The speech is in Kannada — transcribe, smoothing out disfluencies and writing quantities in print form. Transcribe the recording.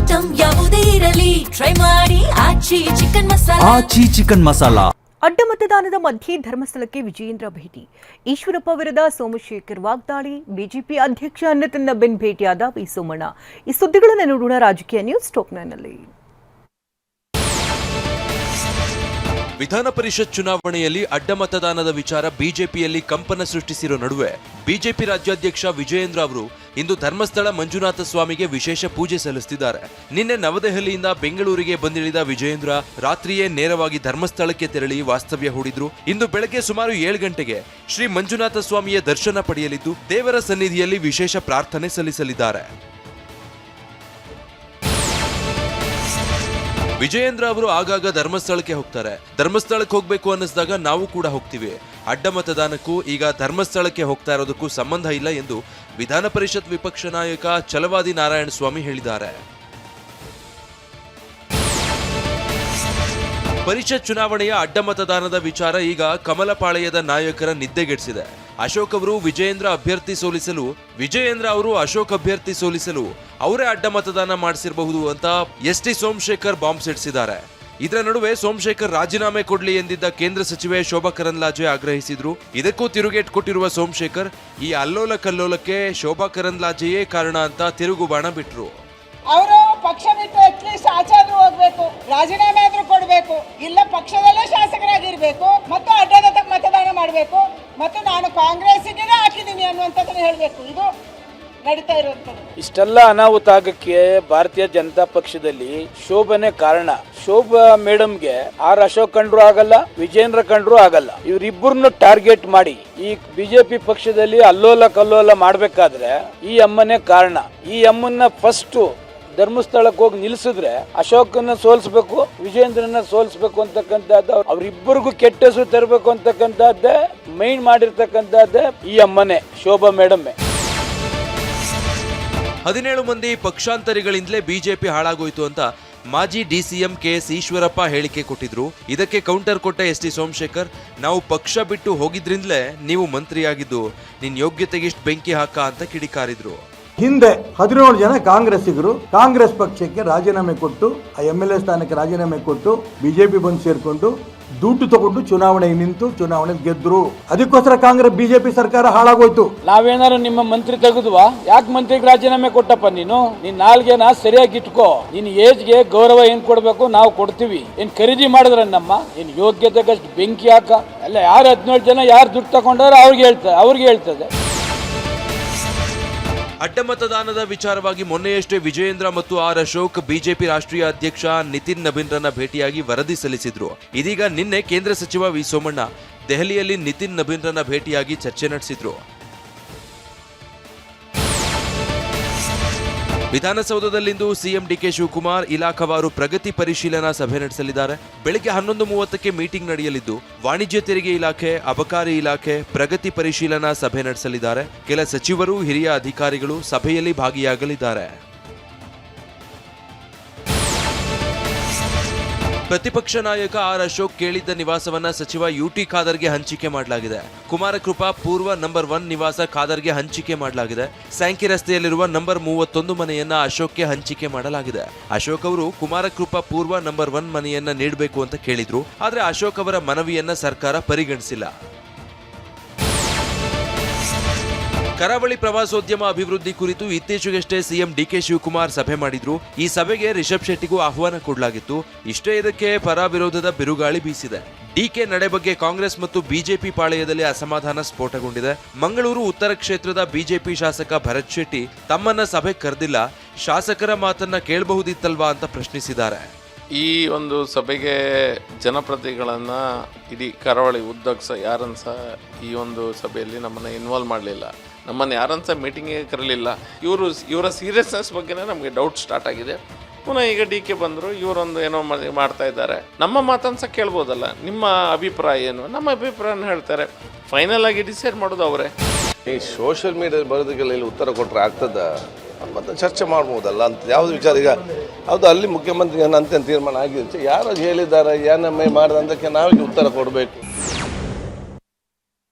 ಐಟಂ ಯಾವುದೇ ಇರಲಿ ಟ್ರೈ ಮಾಡಿ ಆಚಿ ಚಿಕನ್ ಮಸಾಲಾ. ಅಡ್ಡ ಮತದಾನದ ಮಧ್ಯೆ ಧರ್ಮಸ್ಥಳಕ್ಕೆ ವಿಜಯೇಂದ್ರ ಭೇಟಿ. ಈಶ್ವರಪ್ಪ ವಿರುದ್ಧ ಸೋಮಶೇಖರ್ ವಾಗ್ದಾಳಿ. ಬಿಜೆಪಿ ಅಧ್ಯಕ್ಷ ನಿತಿನ್ ನಬೀನ್ ಭೇಟಿಯಾದ ವಿ ಸೋಮಣ್ಣ. ಈ ಸುದ್ದಿಗಳನ್ನು ನೋಡೋಣ ರಾಜಕೀಯ ನ್ಯೂಸ್ ಟಾಪ್ 9 ನಲ್ಲಿ. ವಿಧಾನ ಪರಿಷತ್ ಚುನಾವಣೆಯಲ್ಲಿ ಅಡ್ಡ ಮತದಾನದ ವಿಚಾರ ಬಿಜೆಪಿಯಲ್ಲಿ ಕಂಪನ ಸೃಷ್ಟಿಸಿರೋ ನಡುವೆ ಬಿಜೆಪಿ ರಾಜ್ಯಾಧ್ಯಕ್ಷ ವಿಜಯೇಂದ್ರ ಅವರು ಇಂದು ಧರ್ಮಸ್ಥಳ ಮಂಜುನಾಥ ಸ್ವಾಮಿಗೆ ವಿಶೇಷ ಪೂಜೆ ಸಲ್ಲಿಸುತ್ತಿದ್ದಾರೆ. ನಿನ್ನೆ ನವದೆಹಲಿಯಿಂದ ಬೆಂಗಳೂರಿಗೆ ಬಂದಿಳಿದ ವಿಜಯೇಂದ್ರ ರಾತ್ರಿಯೇ ನೇರವಾಗಿ ಧರ್ಮಸ್ಥಳಕ್ಕೆ ತೆರಳಿ ವಾಸ್ತವ್ಯ ಹೂಡಿದ್ರು. ಇಂದು ಬೆಳಗ್ಗೆ ಸುಮಾರು 7 ಗಂಟೆಗೆ ಶ್ರೀ ಮಂಜುನಾಥ ಸ್ವಾಮಿಯ ದರ್ಶನ ಪಡೆಯಲಿದ್ದು ದೇವರ ಸನ್ನಿಧಿಯಲ್ಲಿ ವಿಶೇಷ ಪ್ರಾರ್ಥನೆ ಸಲ್ಲಿಸಲಿದ್ದಾರೆ. ವಿಜಯೇಂದ್ರ ಅವರು ಆಗಾಗ ಧರ್ಮಸ್ಥಳಕ್ಕೆ ಹೋಗ್ತಾರೆ. ಧರ್ಮಸ್ಥಳಕ್ಕೆ ಹೋಗ್ಬೇಕು ಅನ್ನಿಸಿದಾಗ ನಾವು ಕೂಡ ಹೋಗ್ತೀವಿ. ಅಡ್ಡ ಮತದಾನಕ್ಕೂ ಈಗ ಧರ್ಮಸ್ಥಳಕ್ಕೆ ಹೋಗ್ತಾ ಇರೋದಕ್ಕೂ ಸಂಬಂಧ ಇಲ್ಲ ಎಂದು ವಿಧಾನ ಪರಿಷತ್ ವಿಪಕ್ಷ ನಾಯಕ ಛಲವಾದಿ ನಾರಾಯಣ ಸ್ವಾಮಿ ಹೇಳಿದ್ದಾರೆ. ಪರಿಷತ್ ಚುನಾವಣೆಯ ಅಡ್ಡ ಮತದಾನದ ವಿಚಾರ ಈಗ ಕಮಲಪಾಳೆಯದ ನಾಯಕರ ನಿದ್ದೆಗೆಡಿಸಿದೆ. ಅಶೋಕ್ ಅವರು ವಿಜಯೇಂದ್ರ ಅಭ್ಯರ್ಥಿ ಸೋಲಿಸಲು ಅವರೇ ಅಡ್ಡ ಮತದಾನ ಮಾಡಿಸಿರಬಹುದು ಅಂತ ಎಸ್ಟಿ ಸೋಮಶೇಖರ್ ಬಾಂಬ್ ಸಿಡಿಸಿದ್ದಾರೆ. ಇದರ ನಡುವೆ ಸೋಮಶೇಖರ್ ರಾಜೀನಾಮೆ ಕೊಡ್ಲಿ ಎಂದಿದ್ದ ಕೇಂದ್ರ ಸಚಿವೆ ಶೋಭಾ ಕರಂದ್ಲಾಜೆ ಆಗ್ರಹಿಸಿದ್ರು. ಇದಕ್ಕೂ ತಿರುಗೇಟ್ ಕೊಟ್ಟಿರುವ ಸೋಮಶೇಖರ್ ಈ ಅಲ್ಲೋಲ ಕಲ್ಲೋಲಕ್ಕೆ ಶೋಭಾ ಕರಂದ್ಲಾಜೆಯೇ ಕಾರಣ ಅಂತ ತಿರುಗುಬಾಣ ಬಿಟ್ರು. ಅವರು ಪಕ್ಷ ಬಿಟ್ಟು ಅಟ್ಲೀಸ್ಟ್ ಆಚಾದ್ರು ಹೋಗ್ಬೇಕು, ರಾಜೀನಾಮೆ ಆದ್ರೂ ಕೊಡ್ಬೇಕು, ಇಲ್ಲ ಪಕ್ಷದಲ್ಲೇ ಶಾಸಕರಾಗಿರ್ಬೇಕು ಮತ್ತು ಅಡ್ಡದ ಮತದಾನ ಮಾಡಬೇಕು ಮತ್ತು ನಾನು ಕಾಂಗ್ರೆಸ್ಸಿಗೆ ಹಾಕಿದ್ದೀನಿ ಅನ್ನುವಂಥದ್ದನ್ನು ಹೇಳಬೇಕು. ಇದು ನಡೀತಾ ಇರುವಂಥದ್ದು. ಇಷ್ಟೆಲ್ಲ ಅನಾಹುತ ಆಗಕ್ಕೆ ಭಾರತೀಯ ಜನತಾ ಪಕ್ಷದಲ್ಲಿ ಶೋಭನೆ ಕಾರಣ. ಶೋಭಾ ಮೇಡಮ್ಗೆ ಆರ್ ಅಶೋಕ್ ಕಂಡ್ರು ಆಗಲ್ಲ, ವಿಜೇಂದ್ರ ಕಂಡ್ರು ಆಗಲ್ಲ. ಇವರಿಬ್ಬರನ್ನು ಟಾರ್ಗೆಟ್ ಮಾಡಿ ಈ ಬಿಜೆಪಿ ಪಕ್ಷದಲ್ಲಿ ಅಲ್ಲೋಲ ಕಲ್ಲೋಲ ಮಾಡ್ಬೇಕಾದ್ರೆ ಈ ಅಮ್ಮನೇ ಕಾರಣ. ಈ ಅಮ್ಮನ್ನ ಫಸ್ಟ್ ಧರ್ಮಸ್ಥಳಕ್ಕೆ ಹೋಗಿ ನಿಲ್ಸಿದ್ರೆ ಅಶೋಕನ್ನ ಸೋಲಿಸಬೇಕು, ವಿಜೇಂದ್ರನ ಸೋಲಿಸಬೇಕು ಅಂತಕ್ಕಂಥದ್ದು, ಅವರಿಬ್ಬರಿಗೂ ಕೆಟ್ಟ ಹೆಸರು ತರಬೇಕು ಅಂತಕ್ಕಂಥದ್ದೇ ಮೈಂಡ್ ಮಾಡಿರ್ತಕ್ಕಂಥದ್ದೇ ಈ ಅಮ್ಮನೇ, ಶೋಭಾ ಮೇಡಮ್ಮೆ. 17 ಮಂದಿ ಪಕ್ಷಾಂತರಿಗಳಿಂದಲೇ ಬಿಜೆಪಿ ಹಾಳಾಗೋಯ್ತು ಅಂತ ಮಾಜಿ ಡಿಸಿಎಂ ಕೆಎಸ್ ಈಶ್ವರಪ್ಪ ಹೇಳಿಕೆ ಕೊಟ್ಟಿದ್ರು. ಇದಕ್ಕೆ ಕೌಂಟರ್ ಕೊಟ್ಟ ಎಸ್ಟಿ ಸೋಮಶೇಖರ್, ನಾವು ಪಕ್ಷ ಬಿಟ್ಟು ಹೋಗಿದ್ರಿಂದಲೇ ನೀವು ಮಂತ್ರಿಯಾಗಿದ್ದು, ನಿನ್ ಯೋಗ್ಯತೆಗೆ ಇಷ್ಟು ಬೆಂಕಿ ಹಾಕ ಅಂತ ಕಿಡಿಕಾರಿದ್ರು. ಹಿಂದೆ 17 ಜನ ಕಾಂಗ್ರೆಸ್ಸಿಗರು ಕಾಂಗ್ರೆಸ್ ಪಕ್ಷಕ್ಕೆ ರಾಜೀನಾಮೆ ಕೊಟ್ಟು MLA ಸ್ಥಾನಕ್ಕೆ ರಾಜೀನಾಮೆ ಕೊಟ್ಟು ಬಿಜೆಪಿ ಬಂದು ಸೇರ್ಕೊಂಡು ದುಡ್ಡು ತಗೊಂಡು ಚುನಾವಣೆಗೆ ನಿಂತು ಚುನಾವಣೆ ಗೆದ್ರು. ಅದಕ್ಕೋಸ್ಕರ ಕಾಂಗ್ರೆಸ್ ಬಿಜೆಪಿ ಸರ್ಕಾರ ಹಾಳಾಗೋಯ್ತು. ನಾವೇನಾರು ನಿಮ್ಮ ಮಂತ್ರಿ ತೆಗೆದ್ವಾ? ಯಾಕೆ ಮಂತ್ರಿಗೆ ರಾಜೀನಾಮೆ ಕೊಟ್ಟಪ್ಪ? ನಿನ್ ನಾಲ್ಗೆನ ಸರಿಯಾಗಿ ಇಟ್ಕೋ. ನಿನ್ ಏಜ್ಗೆ ಗೌರವ ಏನ್ ಕೊಡ್ಬೇಕು ನಾವು ಕೊಡ್ತೀವಿ. ಏನ್ ಖರೀದಿ ಮಾಡಿದ್ರ ನಮ್ಮ ಏನ್ ಯೋಗ್ಯತೆಗಷ್ಟು ಬೆಂಕಿ ಹಾಕ? ಅಲ್ಲ, ಯಾರು 17 ಜನ ಯಾರು ದುಡ್ಡು ತಗೊಂಡಾರ ಅವ್ರಿಗೆ ಹೇಳ್ತದೆ. ಅಡ್ಡ ಮತದಾನದ ವಿಚಾರವಾಗಿ ಮೊನ್ನೆಯಷ್ಟೇ ವಿಜಯೇಂದ್ರ ಮತ್ತು ಆರ್ ಅಶೋಕ್ ಬಿಜೆಪಿ ರಾಷ್ಟ್ರೀಯ ಅಧ್ಯಕ್ಷ ನಿತಿನ್ ನಬೀನ್ರನ್ನ ಭೇಟಿಯಾಗಿ ವರದಿ ಸಲ್ಲಿಸಿದ್ರು. ಇದೀಗ ನಿನ್ನೆ ಕೇಂದ್ರ ಸಚಿವ ವಿ ಸೋಮಣ್ಣ ದೆಹಲಿಯಲ್ಲಿ ನಿತಿನ್ ನಬೀನ್ರನ್ನ ಭೇಟಿಯಾಗಿ ಚರ್ಚೆ ನಡೆಸಿದ್ರು. ವಿಧಾನಸೌಧದಲ್ಲಿಂದು ಸಿಎಂ ಡಿಕೆ ಶಿವಕುಮಾರ್ ಇಲಾಖಾವಾರು ಪ್ರಗತಿ ಪರಿಶೀಲನಾ ಸಭೆ ನಡೆಸಲಿದ್ದಾರೆ. ಬೆಳಗ್ಗೆ 11:30ಕ್ಕೆ ಮೀಟಿಂಗ್ ನಡೆಯಲಿದ್ದು ವಾಣಿಜ್ಯ ತೆರಿಗೆ ಇಲಾಖೆ, ಅಬಕಾರಿ ಇಲಾಖೆ ಪ್ರಗತಿ ಪರಿಶೀಲನಾ ಸಭೆ ನಡೆಸಲಿದ್ದಾರೆ. ಕೆಲ ಸಚಿವರು, ಹಿರಿಯ ಅಧಿಕಾರಿಗಳು ಸಭೆಯಲ್ಲಿ ಭಾಗಿಯಾಗಲಿದ್ದಾರೆ. ಪ್ರತಿಪಕ್ಷ ನಾಯಕ ಆರ್ ಅಶೋಕ್ ಕೇಳಿದ್ದ ನಿವಾಸವನ್ನ ಸಚಿವ ಯುಟಿ ಖಾದರ್ಗೆ ಹಂಚಿಕೆ ಮಾಡಲಾಗಿದೆ. ಕುಮಾರಕೃಪಾ ಪೂರ್ವ ನಂಬರ್ 1 ನಿವಾಸ ಖಾದರ್ಗೆ ಹಂಚಿಕೆ ಮಾಡಲಾಗಿದೆ. ಸ್ಯಾಂಕಿ ರಸ್ತೆಯಲ್ಲಿರುವ ನಂಬರ್ 31 ಮನೆಯನ್ನ ಅಶೋಕ್ಗೆ ಹಂಚಿಕೆ ಮಾಡಲಾಗಿದೆ. ಅಶೋಕ್ ಅವರು ಕುಮಾರಕೃಪಾ ಪೂರ್ವ ನಂಬರ್ 1 ಮನೆಯನ್ನ ನೀಡಬೇಕು ಅಂತ ಕೇಳಿದ್ರು. ಆದ್ರೆ ಅಶೋಕ್ ಅವರ ಮನವಿಯನ್ನ ಸರ್ಕಾರ ಪರಿಗಣಿಸಿಲ್ಲ. ಕರಾವಳಿ ಪ್ರವಾಸೋದ್ಯಮ ಅಭಿವೃದ್ಧಿ ಕುರಿತು ಇತ್ತೀಚೆಗಷ್ಟೇ ಸಿಎಂ ಡಿಕೆ ಶಿವಕುಮಾರ್ ಸಭೆ ಮಾಡಿದ್ರು. ಈ ಸಭೆಗೆ ರಿಷಬ್ ಶೆಟ್ಟಿಗೂ ಆಹ್ವಾನ ಕೊಡಲಾಗಿತ್ತು. ಇಷ್ಟೇ ಇದಕ್ಕೆ ಪರ ವಿರೋಧದ ಬಿರುಗಾಳಿ ಬೀಸಿದೆ. ಡಿಕೆ ನಡೆ ಬಗ್ಗೆ ಕಾಂಗ್ರೆಸ್ ಮತ್ತು ಬಿಜೆಪಿ ಪಾಳೆಯದಲ್ಲಿ ಅಸಮಾಧಾನ ಸ್ಫೋಟಗೊಂಡಿದೆ. ಮಂಗಳೂರು ಉತ್ತರ ಕ್ಷೇತ್ರದ ಬಿಜೆಪಿ ಶಾಸಕ ಭರತ್ ಶೆಟ್ಟಿ ತಮ್ಮನ್ನ ಸಭೆ ಕರೆದಿಲ್ಲ, ಶಾಸಕರ ಮಾತನ್ನ ಕೇಳಬಹುದಿತ್ತಲ್ವಾ ಅಂತ ಪ್ರಶ್ನಿಸಿದ್ದಾರೆ. ಈ ಒಂದು ಸಭೆಗೆ ಜನಪ್ರತಿನಿಧಿಗಳನ್ನು ಇಡೀ ಕರಾವಳಿ ಉದ್ದಗಸ ಯಾರನ್ನು ಸಹ ಈ ಒಂದು ಸಭೆಯಲ್ಲಿ ನಮ್ಮನ್ನು ಇನ್ವಾಲ್ವ್ ಮಾಡಲಿಲ್ಲ, ನಮ್ಮನ್ನು ಯಾರನ್ನು ಸಹ ಮೀಟಿಂಗಿಗೆ ಕರಲಿಲ್ಲ. ಇವರ ಸೀರಿಯಸ್ನೆಸ್ ಬಗ್ಗೆನೇ ನಮಗೆ ಡೌಟ್ ಸ್ಟಾರ್ಟ್ ಆಗಿದೆ. ಪುನಃ ಈಗ ಡಿ ಕೆ ಬಂದರು, ಇವರೊಂದು ಏನೋ ಮಾಡ್ತಾ ಇದ್ದಾರೆ. ನಮ್ಮ ಮಾತನ್ನು ಸಹ ಕೇಳ್ಬೋದಲ್ಲ, ನಿಮ್ಮ ಅಭಿಪ್ರಾಯ ಏನು? ನಮ್ಮ ಅಭಿಪ್ರಾಯನ ಹೇಳ್ತಾರೆ. ಫೈನಲ್ ಆಗಿ ಡಿಸೈಡ್ ಮಾಡೋದು ಅವರೇ. ಈ ಸೋಷಿಯಲ್ ಮೀಡಿಯಾದ ಬರೋದಕ್ಕೆಲ್ಲ ಉತ್ತರ ಕೊಟ್ಟರೆ ಆಗ್ತದ? ಮತ್ತು ಚರ್ಚೆ ಮಾಡ್ಬೋದಲ್ಲ ಅಂತ ಯಾವುದು ವಿಚಾರ. ಈಗ ಹೌದು, ಅಲ್ಲಿ ಮುಖ್ಯಮಂತ್ರಿ ಏನಂತ ತೀರ್ಮಾನ ಆಗಿದೆ, ಯಾರು ಹೇಳಿದ್ದಾರೆ, ಏನಮ್ಮ ಮಾಡಿದ ಅದಕ್ಕೆ ನಾವೀಗ ಉತ್ತರ ಕೊಡಬೇಕು.